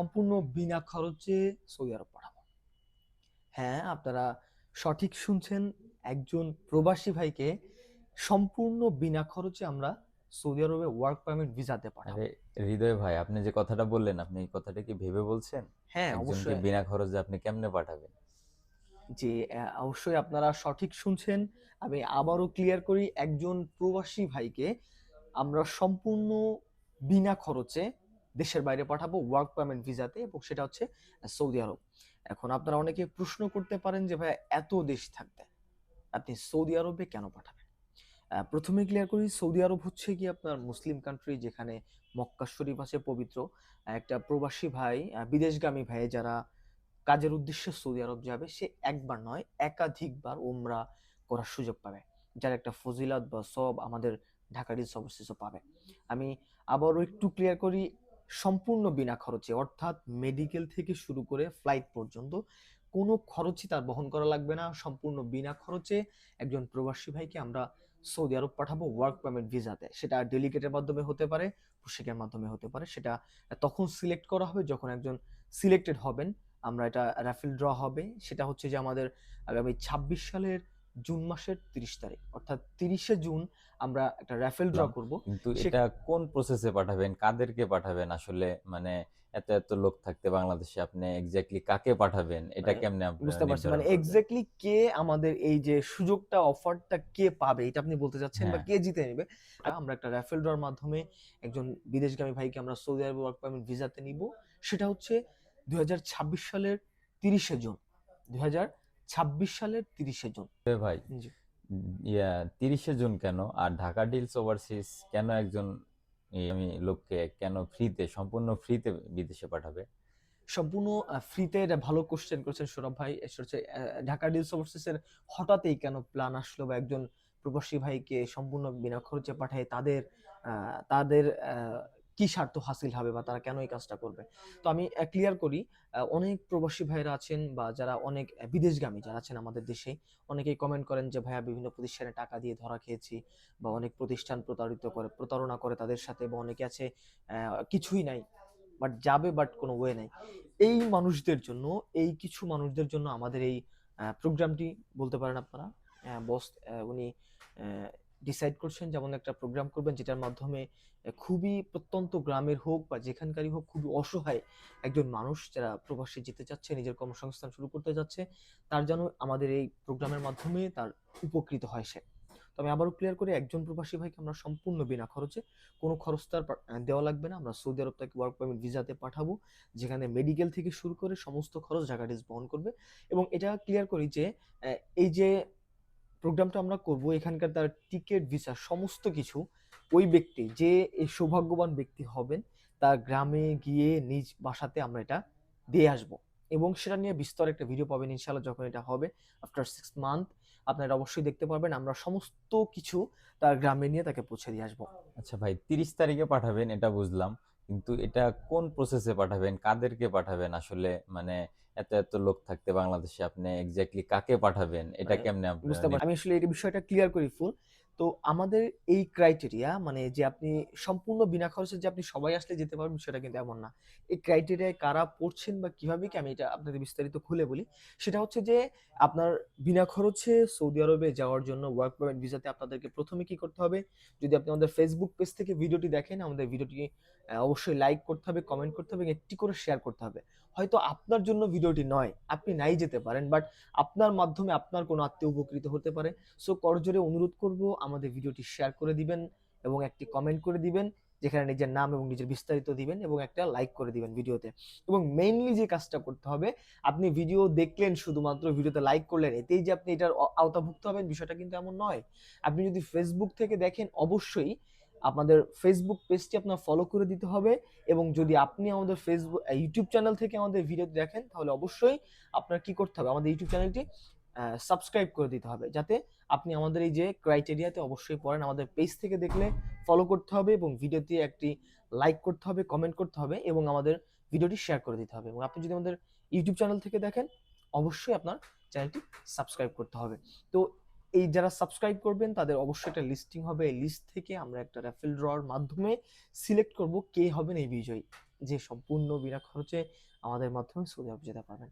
সম্পূর্ণ বিনা খরচে সৌদি আরব পাঠাবো। হ্যাঁ, আপনারা সঠিক শুনছেন। একজন প্রবাসী ভাইকে সম্পূর্ণ বিনা খরচে আমরা সৌদি আরবে ওয়ার্ক পারমিট ভিসাতে আরে পাঠাবো। হৃদয় ভাই, আপনি যে কথাটা বললেন, আপনি এই কথাটা কি ভেবে বলছেন? হ্যাঁ, একজনকে অবশ্যই। বিনা খরচে আপনি কেমনে পাঠাবেন? জি, অবশ্যই আপনারা সঠিক শুনছেন। আমি আবারও ক্লিয়ার করি, একজন প্রবাসী ভাইকে আমরা সম্পূর্ণ বিনা খরচে দেশের বাইরে পাঠাবো ওয়ার্ক পারমিট ভিসাতে, এবং সেটা হচ্ছে সৌদি আরব। এখন আপনারা অনেকে প্রশ্ন করতে পারেন যে ভাই, এত দেশ থাকতে আপনি সৌদি আরবে কেন পাঠাবেন? প্রথমে ক্লিয়ার করি, সৌদি আরব হচ্ছে কি আপনার মুসলিম কান্ট্রি, যেখানে মক্কা শরীফ আছে পবিত্র। একটা প্রবাসী ভাই, বিদেশগামী ভাই যারা কাজের উদ্দেশ্যে সৌদি আরব যাবে, সে একবার নয় একাধিকবার উমরা করার সুযোগ পাবে, যার একটা ফজিলত বা সওয়াব আমাদের ঢাকা রিজ অবস্থিত পাবে। আমি আবারও একটু ক্লিয়ার করি, সম্পূর্ণ বিনা খরচে, অর্থাৎ মেডিকেল থেকে শুরু করে ফ্লাইট পর্যন্ত কোনো খরচই তার বহন করা লাগবে না। সম্পূর্ণ বিনা খরচে একজন প্রবাসী ভাইকে আমরা সৌদি আরব পাঠাবো ওয়ার্ক পারমিট ভিসাতে। সেটা ডেলিগেটের মাধ্যমে হতে পারে, প্রশিকের মাধ্যমে হতে পারে। সেটা তখন সিলেক্ট করা হবে যখন একজন সিলেক্টেড হবেন। আমরা এটা রাফেল ড্র হবে, সেটা হচ্ছে যে আমাদের আগামী 26 সালের জুন মাসের 30 তারিখ, অর্থাৎ 30শে জুন আমরা একটা রাফেল ড্র বললাম, করব। কিন্তু সে এটা কোন প্রসেসে পাঠাবেন, কাদেরকে পাঠাবেন আসলে? মানে এত এত লোক থাকতে বাংলাদেশে আপনি এক্স্যাক্টলি কাকে পাঠাবেন, এটা মানে কেমনে আপনারা বুঝতে পারছি, নির্ধারণ মানে করবেন? এক্স্যাক্টলি কে আমাদের এই যে সুযোগটা, অফারটা কে পাবে, এটা আপনি বলতে চাচ্ছেন, বা হ্যাঁ। কে জিতে নেবে? আমরা একটা রাফেল ড্রর মাধ্যমে একজন বিদেশগামী ভাইকে আমরা সৌদি আরবে ওয়ার্ক পারমিট ভিসাতে নিব। সেটা হচ্ছে 2026 সালের 30শে জুন। 2026 সালের 30শে জুন। ভাই, জি। 30শে জুন কেন? আর ঢাকা ডিলস ওভারসিজ কেন একজন আমি লোককে কেন ফ্রিতে, সম্পূর্ণ ফ্রিতে বিদেশে পাঠাবে? সম্পূর্ণ ফ্রিতে, এটা ভালো কোশ্চেন করেছেন সৌরভ ভাই। এসে হচ্ছে ঢাকা ডিলস ওভারসিজের হঠাৎই কেন প্ল্যান আসলো, বা একজন প্রবাসী ভাইকে সম্পূর্ণ বিনা খরচে পাঠায় তাদের কি স্বার্থ হাসিল হবে, বা তারা কেন এই কাজটা করবে? তো আমি ক্লিয়ার করি, অনেক প্রবাসী ভাইরা আছেন, বা যারা অনেক বিদেশগামী যারা আছেন আমাদের দেশে, অনেকেই কমেন্ট করেন যে ভাইয়া, বিভিন্ন প্রতিষ্ঠানে টাকা দিয়ে ধরা খেয়েছি, বা অনেক প্রতিষ্ঠান প্রতারণা করে তাদের সাথে, বা অনেকে আছে কিছুই নাই বাট যাবে, বাট কোনো ওয়ে নাই। এই মানুষদের জন্য, এই কিছু মানুষদের জন্য আমাদের এই প্রোগ্রামটি, বলতে পারেন আপনারা, বস উনি ডিসাইড করছেন যেমন একটা প্রোগ্রাম করবেন, যেটার মাধ্যমে খুবই প্রত্যন্ত গ্রামের হোক বা যেখানকারই হোক, খুবই অসহায় একজন মানুষ যারা প্রবাসে যেতে চাচ্ছে, নিজের কর্মসংস্থান শুরু করতে যাচ্ছে, তার যেন আমাদের এই প্রোগ্রামের মাধ্যমে তার উপকৃত হয় সে। তো আমি আবারও ক্লিয়ার করি, একজন প্রবাসী ভাইকে আমরা সম্পূর্ণ বিনা খরচে, কোনো খরচ তার দেওয়া লাগবে না, আমরা সৌদি আরব তাকে ওয়ার্ক পারমিট ভিসাতে পাঠাবো, যেখানে মেডিকেল থেকে শুরু করে সমস্ত খরচ জাকারিজ বহন করবে। এবং এটা ক্লিয়ার করি যে এই যে প্রোগ্রামটা আমরা করব, এখানকার তার টিকিট, ভিসা, সমস্ত কিছু ওই ব্যক্তি, যে এই সৌভাগ্যবান ব্যক্তি হবেন, তার গ্রামে গিয়ে নিজ বাসাতে আমরা এটা দিয়ে আসব। এবং সেটা নিয়ে বিস্তর একটা ভিডিও পাবেন ইনশাআল্লাহ, যখন এটা হবে আফটার 6 মান্থ। আপনারা অবশ্যই দেখতে পারবেন, আমরা সমস্ত কিছু তার গ্রামে নিয়ে তাকে পৌঁছে দিয়ে আসবো। আচ্ছা ভাই, 30 তারিখে পাঠাবেন এটা বুঝলাম, কিন্তু এটা কোন প্রসেসে পাঠাবেন, কাদেরকে পাঠাবেন আসলে? মানে এত এত লোক থাকতে বাংলাদেশে আপনি এক্স্যাক্টলি কাকে পাঠাবেন, এটা মানে কেমনে আপনারা বুঝতে পারছি, আমি আসলে এই বিষয়টা ক্লিয়ার করি ফুল। তো আমাদের এই ক্রাইটেরিয়া, মানে যে আপনি সম্পূর্ণ বিনা খরচে যে আপনি সবাই আসলে যেতে পারবেন, সেটা কিন্তু এমন না। এই ক্রাইটেরিয়ায় কারা পড়ছেন বা কিভাবে কি, আমি এটা আপনাদের বিস্তারিত খুলে বলি। সেটা হচ্ছে যে আপনার বিনা খরচে সৌদি আরবে যাওয়ার জন্য ওয়ার্ক পারমিট ভিসাতে আপনাদেরকে প্রথমে কি করতে হবে? যদি আপনি আমাদের ফেসবুক পেজ থেকে ভিডিওটি দেখেন, আমাদের ভিডিওটি অবশ্যই লাইক করতে হবে, কমেন্ট করতে হবে, একটি করে শেয়ার করতে হবে। হয়তো আপনার জন্য ভিডিওটি নয়, আপনি নাই যেতে পারেন, বাট আপনার মাধ্যমে আপনার কোনো আত্মীয় উপকৃত হতে পারে। সো করজোরে অনুরোধ করব, আমাদের ভিডিওটি শেয়ার করে দিবেন, এবং একটি কমেন্ট করে দিবেন, যেখানে নিজের নাম এবং নিজের বিস্তারিত দিবেন, এবং একটা লাইক করে দিবেন ভিডিওতে। এবং মেইনলি যে কাজটা করতে হবে, আপনি ভিডিও দেখলেন, শুধুমাত্র ভিডিওতে লাইক করলেন, এতেই যে আপনি এটার আওতাভুক্ত হবেন, বিষয়টা কিন্তু এমন নয়। আপনি যদি ফেসবুক থেকে দেখেন, অবশ্যই আপনাদের ফেসবুক পেজটি আপনার ফলো করে দিতে হবে। এবং যদি আপনি আমাদের ফেসবুক ইউটিউব চ্যানেল থেকে আমাদের ভিডিও দেখেন, তাহলে অবশ্যই আপনার কি করতে হবে, আমাদের ইউটিউব চ্যানেলটি সাবস্ক্রাইব করে দিতে হবে, যাতে আপনি আমাদের এই যে ক্রাইটেরিয়াতে অবশ্যই পড়েন। আমাদের পেজ থেকে দেখলে ফলো করতে হবে, এবং ভিডিওতে একটি লাইক করতে হবে, কমেন্ট করতে হবে, এবং আমাদের ভিডিওটি শেয়ার করে দিতে হবে। এবং আপনি যদি আমাদের ইউটিউব চ্যানেল থেকে দেখেন, অবশ্যই আপনার চ্যানেলটি সাবস্ক্রাইব করতে হবে। তো এই যারা সাবস্ক্রাইব করবেন, তাদের অবশ্যই একটা লিস্টিং হবে। এই লিস্ট থেকে আমরা একটা র্যাফেল ড্রর মাধ্যমে সিলেক্ট করব কে হবেন এই বিজয়ী। যে সম্পূর্ণ বিনা খরচে আমাদের মাধ্যমে সৌদি আরব যেতে পারবেন।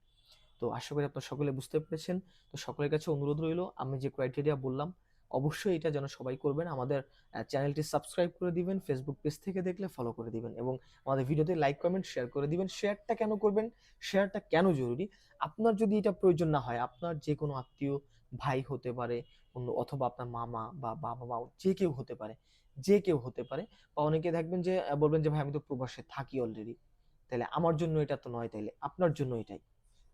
তো আশা করি আপনারা সকলে বুঝতে পেরেছেন। তো সকলের কাছে অনুরোধ রইল, আমি যে ক্রাইটেরিয়া বললাম অবশ্যই এটা যেন সবাই করবেন। আমাদের চ্যানেলটি সাবস্ক্রাইব করে দিবেন, ফেসবুক পেজ থেকে দেখলে ফলো করে দিবেন এবং আমাদের ভিডিওতে লাইক, কমেন্ট, শেয়ার করে দিবেন। শেয়ারটা কেন করবেন? শেয়ারটা কেন জরুরি? আপনার যদি এটা প্রয়োজন না হয়, আপনার যে কোনো আত্মীয়, ভাই হতে পারে, অন্য অথবা আপনার মামা বা বাবা-মা যে কেউ হতে পারে, যে কেউ হতে পারে, বা অনেকে দেখবেন যে বলবেন যে ভাই আমি তো প্রবাসে থাকি অলরেডি। তাইলে আমার জন্য এটা তো নয়, তাইলে আপনার জন্য এটাই।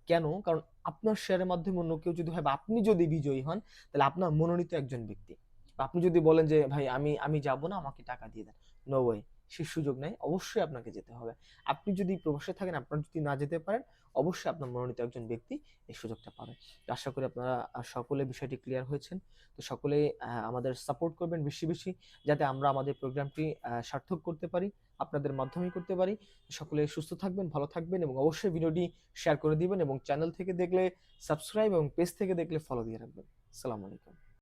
কেন? কারণ আপনার শেয়ারের মাধ্যমে অন্য কেউ যদি হয় বা আপনি যদি বিজয়ী হন, তাহলে আপনার মনোনীত একজন ব্যক্তি। বা আপনি যদি বলেন যে ভাই আমি যাব না, আমাকে টাকা দিয়ে দেন। নো ওয়ে, সে সুযোগ নাই। অবশ্যই আপনাকে যেতে হবে। আপনি যদি প্রবাসে থাকেন, আপনার যদি না যেতে পারেন, অবশ্যই আপনার মনোনীত একজন ব্যক্তি এই সুযোগটা পাবে। তো আশা করি আপনারা সকলে বিষয়টি ক্লিয়ার হয়েছেন। তো সকলেই আমাদের সাপোর্ট করবেন বেশি, বেশি, যাতে আমরা আমাদের প্রোগ্রামটি সার্থক করতে পারি, আপনাদের মাধ্যমেই করতে পারি। সকলে সুস্থ থাকবেন, ভালো থাকবেন এবং অবশ্যই ভিডিওটি শেয়ার করে দিবেন এবং চ্যানেল থেকে দেখলে সাবস্ক্রাইব এবং পেজ থেকে দেখলে ফলো দিয়ে রাখবেন। আসসালামু আলাইকুম।